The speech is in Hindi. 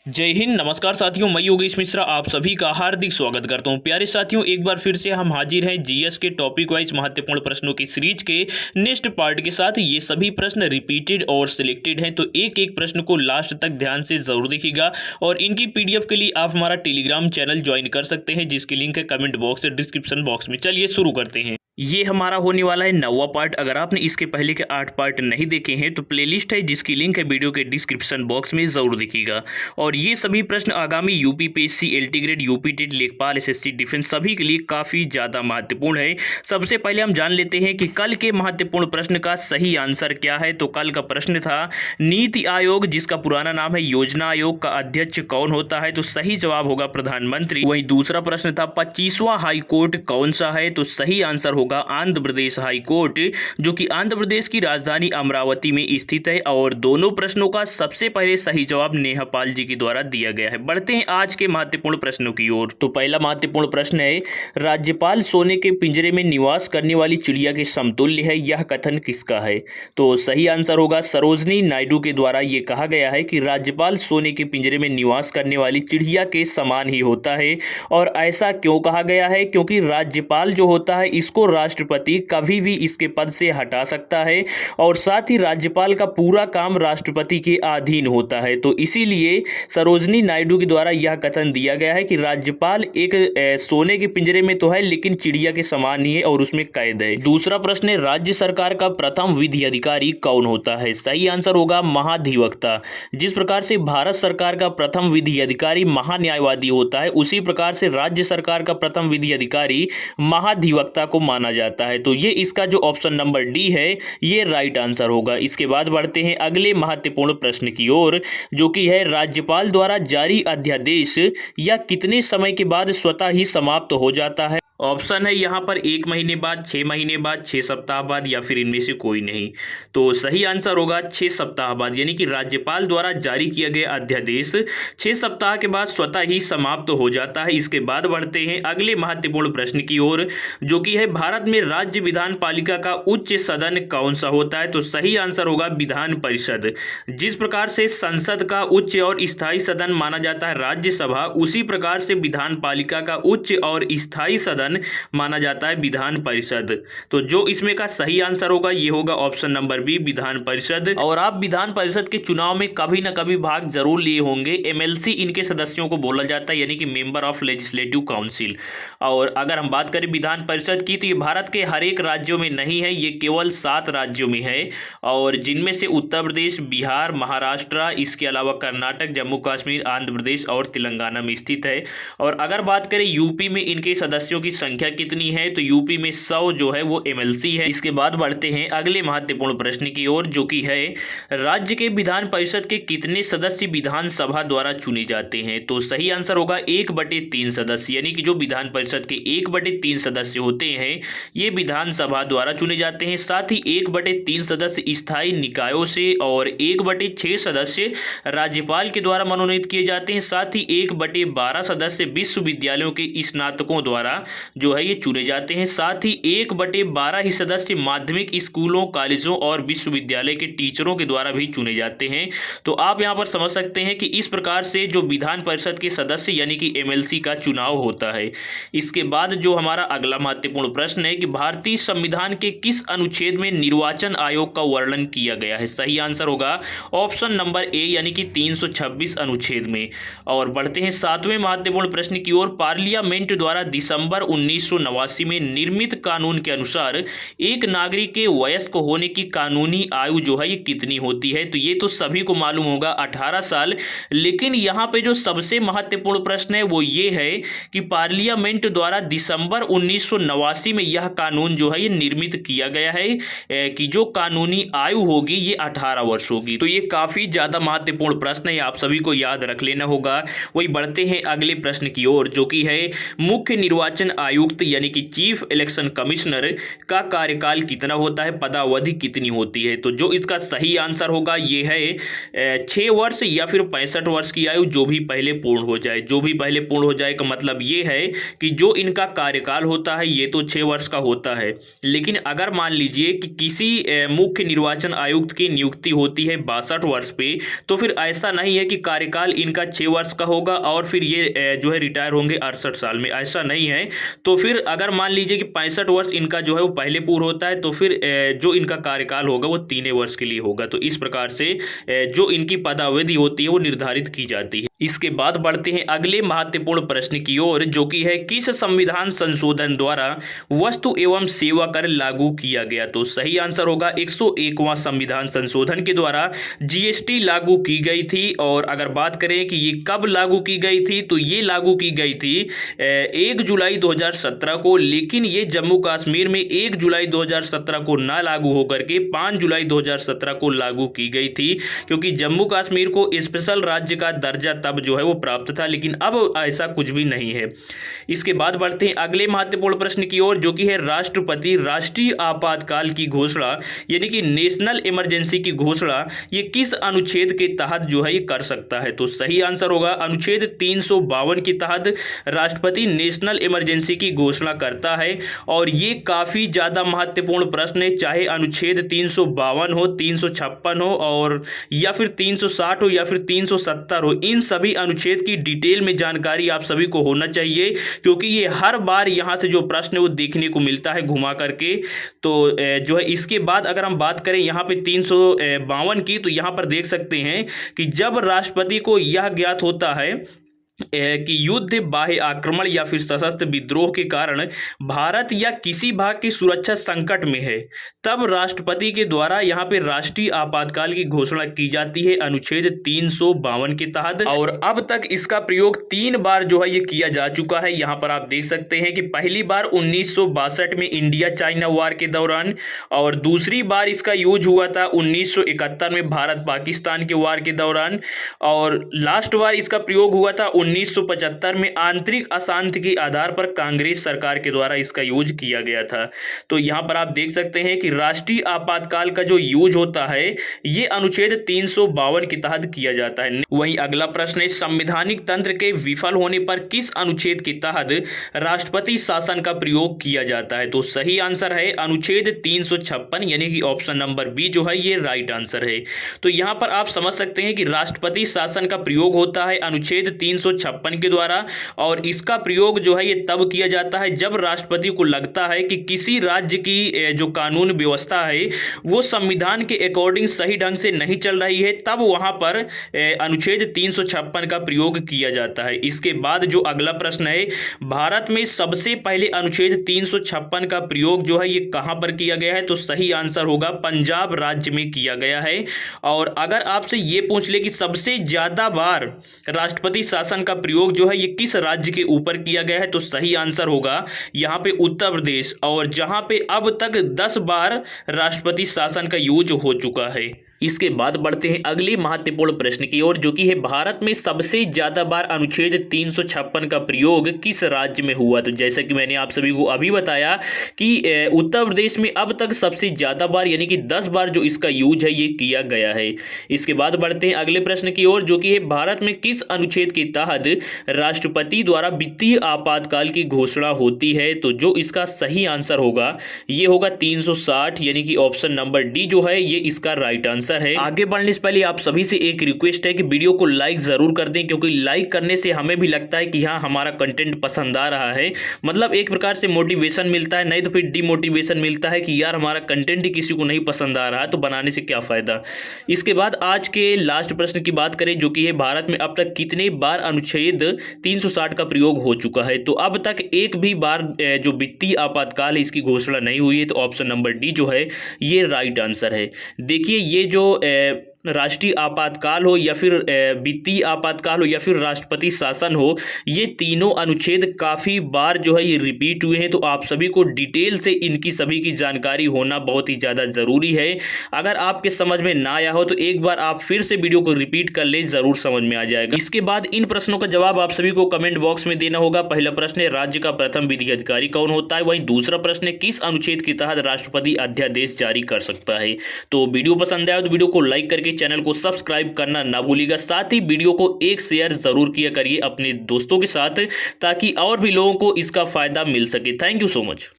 जय हिंद। नमस्कार साथियों, मैं योगेश मिश्रा आप सभी का हार्दिक स्वागत करता हूं। प्यारे साथियों, एक बार फिर से हम हाजिर हैं जीएस के टॉपिक वाइज महत्वपूर्ण प्रश्नों की सीरीज के नेक्स्ट पार्ट के साथ। ये सभी प्रश्न रिपीटेड और सिलेक्टेड हैं, तो एक एक प्रश्न को लास्ट तक ध्यान से जरूर देखिएगा। और इनकी पीडीएफ के लिए आप हमारा टेलीग्राम चैनल ज्वाइन कर सकते हैं, जिसकी लिंक है कमेंट बॉक्स डिस्क्रिप्शन बॉक्स में। चलिए शुरू करते हैं। ये हमारा होने वाला है 9वां पार्ट। अगर आपने इसके पहले के 8 पार्ट नहीं देखे हैं तो प्लेलिस्ट है, जिसकी लिंक है वीडियो के डिस्क्रिप्शन बॉक्स में, जरूर देखिएगा। और ये सभी प्रश्न आगामी UPPSC, LT grade, UP TET, लेखपाल, एसएससी, डिफेंस सभी के लिए काफी ज्यादा महत्वपूर्ण है। सबसे पहले हम जान लेते हैं कि कल के महत्वपूर्ण प्रश्न का सही आंसर क्या है। तो कल का प्रश्न था नीति आयोग, जिसका पुराना नाम है योजना आयोग, का अध्यक्ष कौन होता है। तो सही जवाब होगा प्रधानमंत्री। वहीं दूसरा प्रश्न था 25वां हाई कोर्ट कौन सा है। तो सही आंसर होगा आंध्र प्रदेश हाई कोर्ट, जो कि आंध्र प्रदेश की राजधानी अमरावती में स्थित है। और दोनों प्रश्नों का सबसे पहले सही जवाब नेहापाल जी के द्वारा दिया गया है। बढ़ते हैं आज के महत्वपूर्ण प्रश्नों की ओर। तो पहला महत्वपूर्ण प्रश्न है, राज्यपाल सोने के पिंजरे में निवास करने वाली चिड़िया के समतुल्य है, यह कथन किसका है। तो सही आंसर होगा सरोजनी नायडू के द्वारा यह कहा गया है कि राज्यपाल सोने के पिंजरे में निवास करने वाली चिड़िया के समान ही होता है। और ऐसा क्यों कहा गया है, क्योंकि राज्यपाल जो होता है इसको राष्ट्रपति कभी भी इसके पद से हटा सकता है, और साथ ही राज्यपाल का पूरा काम राष्ट्रपति के अधीन होता है। तो इसीलिए सरोजनी नायडू के द्वारा यह कथन दिया गया है कि राज्यपाल एक सोने के पिंजरे में तो है, लेकिन चिड़िया के समान ही है और उसमें कैद है। दूसरा प्रश्न है, राज्य सरकार का प्रथम विधि अधिकारी कौन होता है। सही आंसर होगा महाधिवक्ता। जिस प्रकार से भारत सरकार का प्रथम विधि अधिकारी महान्यायवादी होता है, उसी प्रकार से राज्य सरकार का प्रथम विधि अधिकारी महाधिवक्ता को माना जाता है। तो ये इसका जो ऑप्शन नंबर डी है ये राइट आंसर होगा। इसके बाद बढ़ते हैं अगले महत्वपूर्ण प्रश्न की ओर, जो कि है राज्यपाल द्वारा जारी अध्यादेश या कितने समय के बाद स्वतः ही समाप्त हो जाता है। ऑप्शन है यहाँ पर 1 महीने बाद, 6 महीने बाद, 6 सप्ताह बाद, या फिर इनमें से कोई नहीं। तो सही आंसर होगा 6 सप्ताह बाद, यानी कि राज्यपाल द्वारा जारी किया गया अध्यादेश 6 सप्ताह के बाद स्वतः ही समाप्त हो जाता है। इसके बाद बढ़ते हैं अगले महत्वपूर्ण प्रश्न की ओर, जो कि है भारत में राज्य विधान पालिका का उच्च सदन कौन सा होता है। तो सही आंसर होगा विधान परिषद। जिस प्रकार से संसद का उच्च और स्थायी सदन माना जाता है राज्यसभा, उसी प्रकार से विधान पालिका का उच्च और स्थायी सदन माना जाता है विधान परिषद। तो जो इसमें का सही आंसर होगा ये होगा option number B, Vidhan Parishad. और आप विधान परिषद के चुनाव में कभी ना कभी भाग जरूर लिए होंगे। एमएलसी इनके सदस्यों को बोला जाता है, यानी कि मेंबर ऑफ लेजिस्लेटिव काउंसिल। और अगर हम बात करें विधान परिषद की, तो ये भारत के हर एक राज्यों में नहीं है, ये केवल 7 राज्यों में है, और जिनमें से उत्तर प्रदेश, बिहार, महाराष्ट्र, इसके अलावा कर्नाटक, जम्मू कश्मीर, आंध्र प्रदेश और तेलंगाना में स्थित है। और अगर बात करें यूपी में इनके सदस्यों की संख्या कितनी है, तो यूपी में 100 जो है वो एमएलसी है। इसके बाद बढ़ते हैं अगले महत्वपूर्ण प्रश्न की ओर, जो कि है राज्य के विधान परिषद के कितने सदस्य विधानसभा द्वारा चुने जाते हैं। तो सही आंसर होगा 1/3 सदस्य, यानी कि जो विधान परिषद के 1/3 सदस्य होते हैं ये विधानसभा द्वारा चुने जाते हैं। साथ ही 1/3 सदस्य स्थायी निकायों से और 1/6 सदस्य राज्यपाल के द्वारा मनोनीत किए जाते हैं। साथ ही 1/12 सदस्य विश्वविद्यालयों के स्नातकों द्वारा जो है ये चुने जाते हैं। साथ ही 1/12 ही सदस्य माध्यमिक स्कूलों, कॉलेजों और विश्वविद्यालय के टीचरों के द्वारा भी चुने जाते हैं। तो आप यहां पर समझ सकते हैं कि इस प्रकार से जो विधान परिषद के सदस्य यानी कि एमएलसी का चुनाव होता है। इसके बाद जो हमारा अगला महत्वपूर्ण प्रश्न है कि भारतीय संविधान के किस अनुच्छेद में निर्वाचन आयोग का वर्णन किया गया है। सही आंसर होगा ऑप्शन नंबर ए, यानी कि 326 अनुच्छेद में। और बढ़ते हैं 7वें महत्वपूर्ण प्रश्न की ओर, पार्लियामेंट द्वारा दिसंबर 1989 में निर्मित कानून के अनुसार एक नागरिक के वयस्क होने की कानूनी आयु जो है ये कितनी होती है। तो ये तो सभी को मालूम होगा 18 साल। लेकिन यहाँ पे जो सबसे महत्वपूर्ण प्रश्न है वो ये है कि पार्लियामेंट द्वारा दिसंबर 1989 में यह कानून जो है ये निर्मित किया गया है कि जो कानूनी आयु होगी ये 18 वर्ष होगी। तो ये काफी ज्यादा महत्वपूर्ण प्रश्न है, आप सभी को याद रख लेना होगा। वही बढ़ते हैं अगले प्रश्न की ओर, जो कि है मुख्य निर्वाचन आयुक्त यानी कि चीफ इलेक्शन कमिश्नर का कार्यकाल कितना होता है, पदावधि कितनी होती है। तो जो इसका सही आंसर होगा ये है 6 वर्ष या फिर 65 वर्ष की आयु, जो भी पहले पूर्ण हो जाए। जो भी पहले पूर्ण हो जाए का मतलब ये है कि जो इनका कार्यकाल होता है ये तो 6 वर्ष का होता है, लेकिन अगर मान लीजिए कि किसी मुख्य निर्वाचन आयुक्त की नियुक्ति होती है 62 वर्ष पे, तो फिर ऐसा नहीं है कि कार्यकाल इनका 6 वर्ष का होगा और फिर ये जो है रिटायर होंगे 68 साल में, ऐसा नहीं है। तो फिर अगर मान लीजिए कि 65 वर्ष इनका जो है वो पहले पूर्ण होता है, तो फिर जो इनका कार्यकाल होगा वो 3 वर्ष के लिए होगा। तो इस प्रकार से जो इनकी पदावधि होती है वो निर्धारित की जाती है। इसके बाद बढ़ते हैं अगले महत्वपूर्ण प्रश्न की ओर, जो कि है किस संविधान संशोधन द्वारा वस्तु एवं सेवा कर लागू किया गया। तो सही आंसर होगा 101वां संविधान संशोधन के द्वारा जीएसटी लागू की गई थी। और अगर बात करें कि ये कब लागू की गई थी, तो ये लागू की गई थी 1 जुलाई 2017 को, लेकिन ये जम्मू कश्मीर में 1 जुलाई 2017 को ना लागू होकर के 5 जुलाई 2017 को लागू की गई थी, क्योंकि जम्मू कश्मीर को स्पेशल राज्य का दर्जा तब जो है वो प्राप्त था, लेकिन अब ऐसा कुछ भी नहीं है। इसके बाद बढ़ते हैं अगले महत्वपूर्ण प्रश्न की ओर, जो कि है राष्ट्रपति राष्ट्रीय आपातकाल की घोषणा यानी कि नेशनल इमरजेंसी की घोषणा ये किस अनुच्छेद के तहत जो है ये कर सकता है। तो सही आंसर होगा अनुच्छेद 352 के तहत राष्ट्रपति नेशनल इमरजेंसी की घोषणा करता है। और ये काफी ज्यादा महत्वपूर्ण प्रश्न है, चाहे अनुच्छेद 352 हो, 356 हो और या फिर 360 हो या फिर 370 हो, इन सभी अनुच्छेद की डिटेल में जानकारी आप सभी को होना चाहिए, क्योंकि ये हर बार यहां से जो प्रश्न है वो देखने को मिलता है घुमा करके। तो जो है इसके बाद अगर हम बात करें यहां पे 352 की, तो यहां पर देख सकते हैं कि जब राष्ट्रपति को यह ज्ञात होता है कि युद्ध, बाह्य आक्रमण या फिर सशस्त्र विद्रोह के कारण भारत या किसी भाग की सुरक्षा संकट में है, तब राष्ट्रपति के द्वारा यहाँ पे राष्ट्रीय आपातकाल की घोषणा की जाती है अनुच्छेद 352 के तहत। और अब तक इसका प्रयोग 3 बार जो है ये किया जा चुका है। यहाँ पर आप देख सकते हैं कि पहली बार 1962 में इंडिया चाइना वार के दौरान, और दूसरी बार इसका यूज हुआ था 1971 में भारत पाकिस्तान के वार के दौरान, और लास्ट बार इसका प्रयोग हुआ था 1975 में आंतरिक अशांति के आधार पर कांग्रेस सरकार के द्वारा इसका यूज किया गया था। तो यहां पर आप देख सकते हैं कि राष्ट्रीय आपातकाल का जो यूज होता है ये अनुच्छेद 352 के तहत किया जाता है। वहीं अगला प्रश्न है संवैधानिक तंत्र के विफल होने पर किस अनुच्छेद के तहत राष्ट्रपति शासन का प्रयोग किया जाता है। तो सही आंसर है अनुच्छेद 356 यानी कि ऑप्शन नंबर बी जो है ये राइट आंसर है। तो यहां पर आप समझ सकते हैं कि राष्ट्रपति शासन का प्रयोग होता है अनुच्छेद 356 के द्वारा, और इसका प्रयोग जो है ये तब किया जाता है जब राष्ट्रपति को लगता है कि किसी राज्य की जो कानून व्यवस्था है वो संविधान के अकॉर्डिंग सही ढंग से नहीं चल रही है, तब वहां पर अनुच्छेद 356 का प्रयोग किया जाता है। इसके बाद जो अगला प्रश्न है, भारत में सबसे पहले अनुच्छेद 356 का प्रयोग जो है ये कहां पर किया गया है। तो सही आंसर होगा पंजाब राज्य में किया गया है। और अगर आपसे ये पूछ ले कि सबसे ज्यादा बार राष्ट्रपति शासन का प्रयोग जो है ये किस राज्य के ऊपर किया गया है, तो सही आंसर होगा यहां पे उत्तर प्रदेश, और जहां पे अब तक 10 बार राष्ट्रपति शासन का यूज हो चुका है। इसके बाद बढ़ते हैं अगले महत्वपूर्ण प्रश्न की ओर, जो कि है भारत में सबसे ज्यादा बार अनुच्छेद 356 का प्रयोग किस राज्य में हुआ। तो जैसा कि मैंने आप सभी को अभी बताया कि उत्तर प्रदेश में अब तक सबसे ज्यादा बार यानी कि 10 बार जो इसका यूज है ये किया गया है। इसके बाद बढ़ते हैं अगले प्रश्न की ओर, जो कि है भारत में किस अनुच्छेद के तहत राष्ट्रपति द्वारा वित्तीय आपातकाल की घोषणा होती है। तो जो इसका सही आंसर होगा ये होगा 360 यानी कि ऑप्शन नंबर डी जो है ये इसका राइट आंसर है। आगे बढ़ने से पहले आप सभी से एक रिक्वेस्ट है कि वीडियो को लाइक जरूर कर दें, क्योंकि लाइक करने से हमें भी लगता है कि हाँ हमारा कंटेंट पसंद आ रहा है, मतलब एक प्रकार से मोटिवेशन मिलता है, नहीं तो फिर डिमोटिवेशन मिलता है कि यार हमारा कंटेंट ही किसी को नहीं पसंद आ रहा है तो बनाने से क्या फायदा। इसके बाद आज के लास्ट प्रश्न की बात करें, जो कि है भारत में अब तक कितने बार अनुच्छेद 360 का प्रयोग हो चुका है। तो अब तक एक भी बार जो वित्तीय आपातकाल है इसकी घोषणा नहीं हुई है। तो ऑप्शन नंबर डी जो है ये राइट आंसर है। देखिए ये जो राष्ट्रीय आपातकाल हो या फिर वित्तीय आपातकाल हो या फिर राष्ट्रपति शासन हो, ये तीनों अनुच्छेद काफ़ी बार जो है ये रिपीट हुए हैं। तो आप सभी को डिटेल से इनकी सभी की जानकारी होना बहुत ही ज़्यादा ज़रूरी है। अगर आपके समझ में ना आया हो तो एक बार आप फिर से वीडियो को रिपीट कर ले, ज़रूर समझ में आ जाएगा। इसके बाद इन प्रश्नों का जवाब आप सभी को कमेंट बॉक्स में देना होगा। पहला प्रश्न है, राज्य का प्रथम विधि अधिकारी कौन होता है? वहीं दूसरा प्रश्न है, किस अनुच्छेद के तहत राष्ट्रपति अध्यादेश जारी कर सकता है? तो वीडियो पसंद आया तो वीडियो को लाइक करके चैनल को सब्सक्राइब करना ना भूलिएगा। साथ ही वीडियो को एक शेयर जरूर किया करिए अपने दोस्तों के साथ, ताकि और भी लोगों को इसका फायदा मिल सके। Thank you so much.